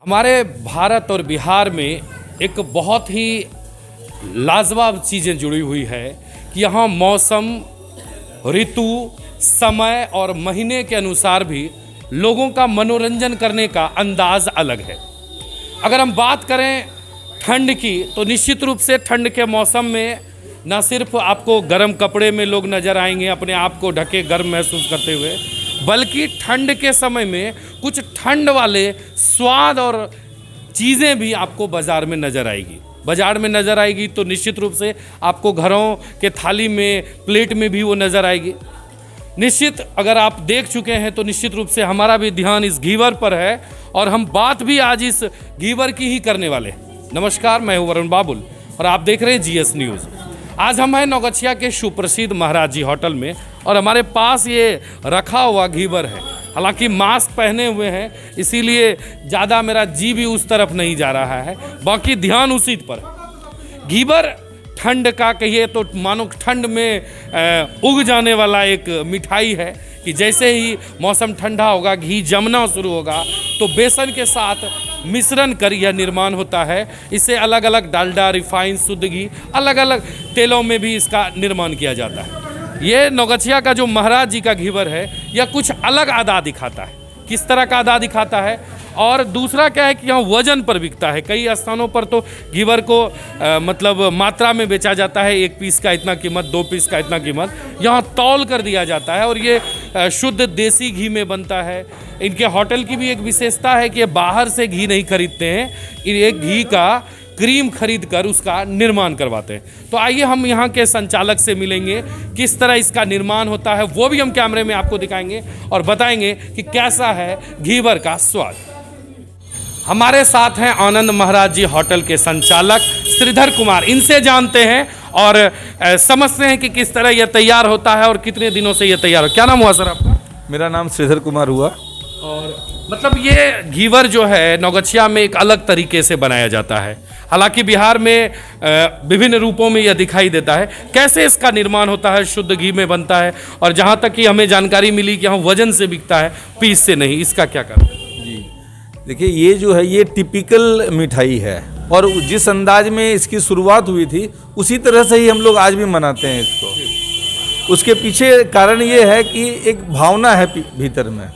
हमारे भारत और बिहार में एक बहुत ही लाजवाब चीज़ें जुड़ी हुई है कि यहाँ मौसम, ऋतु, समय और महीने के अनुसार भी लोगों का मनोरंजन करने का अंदाज अलग है। अगर हम बात करें ठंड की तो निश्चित रूप से ठंड के मौसम में न सिर्फ आपको गर्म कपड़े में लोग नज़र आएंगे अपने आप को ढके गर्म महसूस करते हुए, बल्कि ठंड के समय में कुछ ठंड वाले स्वाद और चीज़ें भी आपको बाज़ार में नज़र आएगी। बाज़ार में नज़र आएगी तो निश्चित रूप से आपको घरों के थाली में, प्लेट में भी वो नज़र आएगी। निश्चित अगर आप देख चुके हैं तो निश्चित रूप से हमारा भी ध्यान इस घीवर पर है और हम बात भी आज इस घीवर की ही करने वाले हैं। नमस्कार, मैं हूं वरुण बाबुल और आप देख रहे हैं जीएस न्यूज़। आज हम हैं नौगछिया के सुप्रसिद्ध महाराज जी होटल में और हमारे पास ये रखा हुआ घीवर है। हालांकि मास्क पहने हुए हैं इसीलिए ज़्यादा मेरा जी भी उस तरफ नहीं जा रहा है, बाकी ध्यान उसी पर है। घीवर ठंड का कहिए तो मानो ठंड में उग जाने वाला एक मिठाई है कि जैसे ही मौसम ठंडा होगा, घी जमना शुरू होगा तो बेसन के साथ मिश्रण कर यह निर्माण होता है। इसे अलग अलग डालडा, रिफाइन, शुद्ध घी, अलग अलग तेलों में भी इसका निर्माण किया जाता है। ये नौगछिया का जो महाराज जी का घीवर है यह कुछ अलग अदा दिखाता है। किस तरह का अदा दिखाता है और दूसरा क्या है कि यहाँ वजन पर बिकता है। कई स्थानों पर तो घीवर को मतलब मात्रा में बेचा जाता है, 1 पीस का इतना कीमत, 2 पीस का इतना कीमत, यहाँ तौल कर दिया जाता है और ये शुद्ध देसी घी में बनता है। इनके होटल की भी एक विशेषता है कि ये बाहर से घी नहीं खरीदते हैं, एक घी का क्रीम खरीद कर उसका निर्माण करवाते हैं। तो आइए हम यहाँ के संचालक से मिलेंगे, किस तरह इसका निर्माण होता है वो भी हम कैमरे में आपको दिखाएंगे और बताएंगे कि कैसा है घीवर का स्वाद। हमारे साथ हैं आनंद महाराज जी होटल के संचालक श्रीधर कुमार। इनसे जानते हैं और समझते हैं कि किस तरह यह तैयार होता है और कितने दिनों से यह तैयार हो। क्या नाम हुआ सर आपका? मेरा नाम श्रीधर कुमार हुआ। और मतलब ये घीवर जो है नौगछिया में एक अलग तरीके से बनाया जाता है। हालांकि बिहार में विभिन्न रूपों में यह दिखाई देता है। कैसे इसका निर्माण होता है? शुद्ध घी में बनता है और जहाँ तक कि हमें जानकारी मिली कि यहाँ वजन से बिकता है, पीस से नहीं। इसका क्या कारण है? जी देखिए, ये जो है ये टिपिकल मिठाई है और जिस अंदाज में इसकी शुरुआत हुई थी उसी तरह से ही हम लोग आज भी मनाते हैं इसको। उसके पीछे कारण ये है कि एक भावना है भीतर में।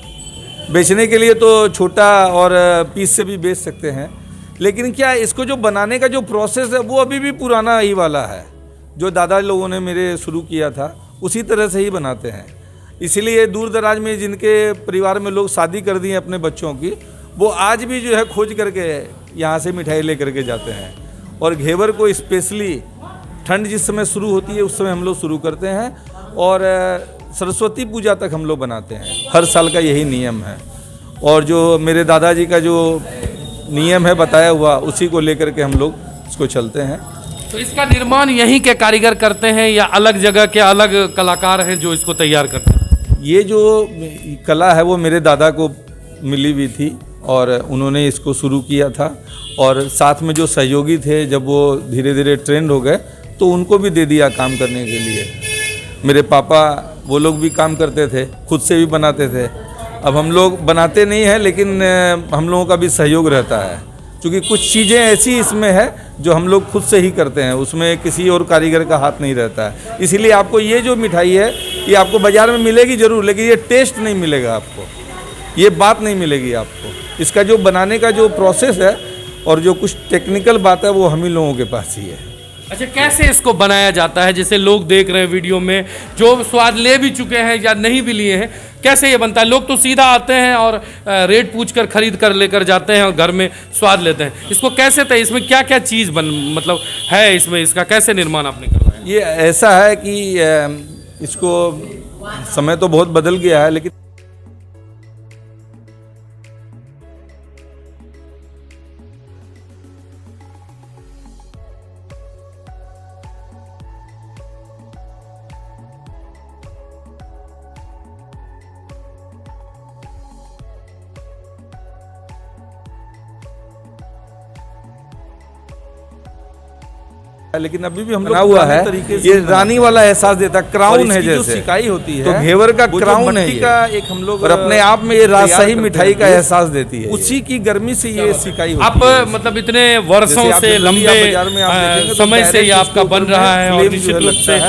बेचने के लिए तो छोटा और पीस से भी बेच सकते हैं, लेकिन क्या इसको जो बनाने का जो प्रोसेस है वो अभी भी पुराना ही वाला है। जो दादा लोगों ने मेरे शुरू किया था उसी तरह से ही बनाते हैं। इसीलिए दूर दराज में जिनके परिवार में लोग शादी कर दिए अपने बच्चों की, वो आज भी जो है खोज करके यहाँ से मिठाई ले करके जाते हैं। और घेवर को स्पेशली ठंड जिस समय शुरू होती है उस समय हम लोग शुरू करते हैं और सरस्वती पूजा तक हम लोग बनाते हैं। हर साल का यही नियम है और जो मेरे दादाजी का जो नियम है बताया हुआ, उसी को लेकर के हम लोग इसको चलते हैं। तो इसका निर्माण यहीं के कारीगर करते हैं या अलग जगह के अलग कलाकार हैं जो इसको तैयार करते हैं? ये जो कला है वो मेरे दादा को मिली हुई थी और उन्होंने इसको शुरू किया था और साथ में जो सहयोगी थे जब वो धीरे धीरे ट्रेंड हो गए तो उनको भी दे दिया काम करने के लिए। मेरे पापा वो लोग भी काम करते थे, खुद से भी बनाते थे। अब हम लोग बनाते नहीं हैं लेकिन हम लोगों का भी सहयोग रहता है, क्योंकि कुछ चीज़ें ऐसी इसमें है जो हम लोग खुद से ही करते हैं, उसमें किसी और कारीगर का हाथ नहीं रहता है। इसीलिए आपको ये जो मिठाई है ये आपको बाज़ार में मिलेगी ज़रूर, लेकिन ये टेस्ट नहीं मिलेगा आपको, ये बात नहीं मिलेगी आपको। इसका जो बनाने का जो प्रोसेस है और जो कुछ टेक्निकल बात है वो हम ही लोगों के पास ही है। अच्छा, कैसे इसको बनाया जाता है? जैसे लोग देख रहे हैं वीडियो में, जो स्वाद ले भी चुके हैं या नहीं भी लिए हैं, कैसे ये बनता है? लोग तो सीधा आते हैं और रेट पूछ कर खरीद कर लेकर जाते हैं और घर में स्वाद लेते हैं। इसको कैसे तय, इसमें क्या क्या चीज़ मतलब है इसमें, इसका कैसे निर्माण आपने करवाया? ये ऐसा है कि इसको समय तो बहुत बदल गया है, लेकिन लेकिन अभी भी हम लोग बना हुआ है, ये रानी वाला एहसास देता, क्राउन है जैसे सिकाई होती है, तो घेवर का क्राउन है का एक हम लोग, और अपने आप में ये राजशाही मिठाई का एहसास देती है, उसी की गर्मी से ये सिकाई होती है। आप मतलब इतने वर्षों से लंबे समय से ये आपका बन रहा है और निश्चित रूप से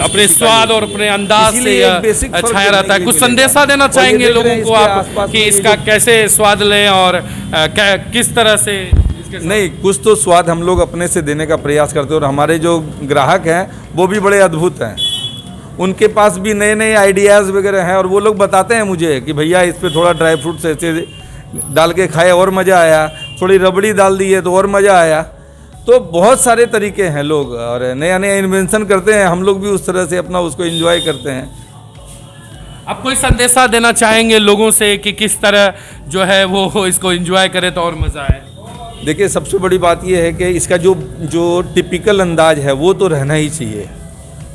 अपने स्वाद और अपने अंदाज से छाया रहता है। कुछ संदेशा देना चाहेंगे लोगों को आप कि इसका कैसे स्वाद लें और किस तरह से? नहीं, कुछ तो स्वाद हम लोग अपने से देने का प्रयास करते हैं और हमारे जो ग्राहक हैं वो भी बड़े अद्भुत हैं, उनके पास भी नए नए आइडियाज़ वगैरह हैं और वो लोग बताते हैं मुझे कि भैया इस पे थोड़ा ड्राई फ्रूट्स ऐसे डाल के खाए और मज़ा आया, थोड़ी रबड़ी डाल दी है तो और मज़ा आया। तो बहुत सारे तरीके हैं, लोग और नया नया इन्वेंशन करते हैं, हम लोग भी उस तरह से अपना उसको एंजॉय करते हैं। आप कोई संदेशा देना चाहेंगे लोगों से कि किस तरह जो है वो इसको एंजॉय करें तो और मज़ा आए? देखिए, सबसे बड़ी बात यह है कि इसका जो टिपिकल अंदाज है वो तो रहना ही चाहिए,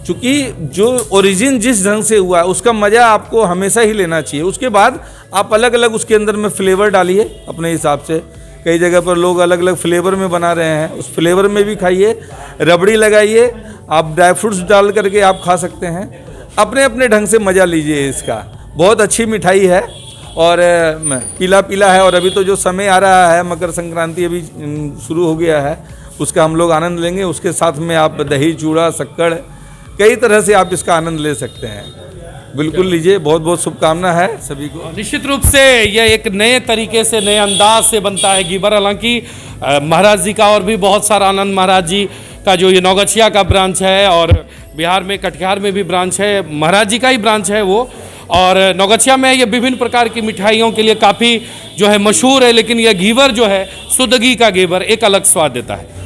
क्योंकि जो ओरिजिन जिस ढंग से हुआ है उसका मज़ा आपको हमेशा ही लेना चाहिए। उसके बाद आप अलग अलग उसके अंदर में फ्लेवर डालिए अपने हिसाब से। कई जगह पर लोग अलग अलग फ्लेवर में बना रहे हैं, उस फ्लेवर में भी खाइए, रबड़ी लगाइए, आप ड्राई फ्रूट्स डाल करके आप खा सकते हैं, अपने अपने ढंग से मज़ा लीजिए इसका। बहुत अच्छी मिठाई है और पीला पीला है, और अभी तो जो समय आ रहा है, मकर संक्रांति अभी शुरू हो गया है, उसका हम लोग आनंद लेंगे। उसके साथ में आप दही, चूड़ा, शक्कर, कई तरह से आप इसका आनंद ले सकते हैं। बिल्कुल लीजिए, बहुत बहुत शुभकामना है सभी को। निश्चित रूप से यह एक नए तरीके से, नए अंदाज से बनता है गीवर। हालांकि महाराज जी का और भी बहुत सारा आनंद महाराज जी का जो ये नौगछिया का ब्रांच है और बिहार में कटिहार में भी ब्रांच है, महाराज जी का ही ब्रांच है वो, और नौगछिया में ये विभिन्न प्रकार की मिठाइयों के लिए काफ़ी जो है मशहूर है। लेकिन यह घेवर जो है शुद्ध घी का घेवर एक अलग स्वाद देता है।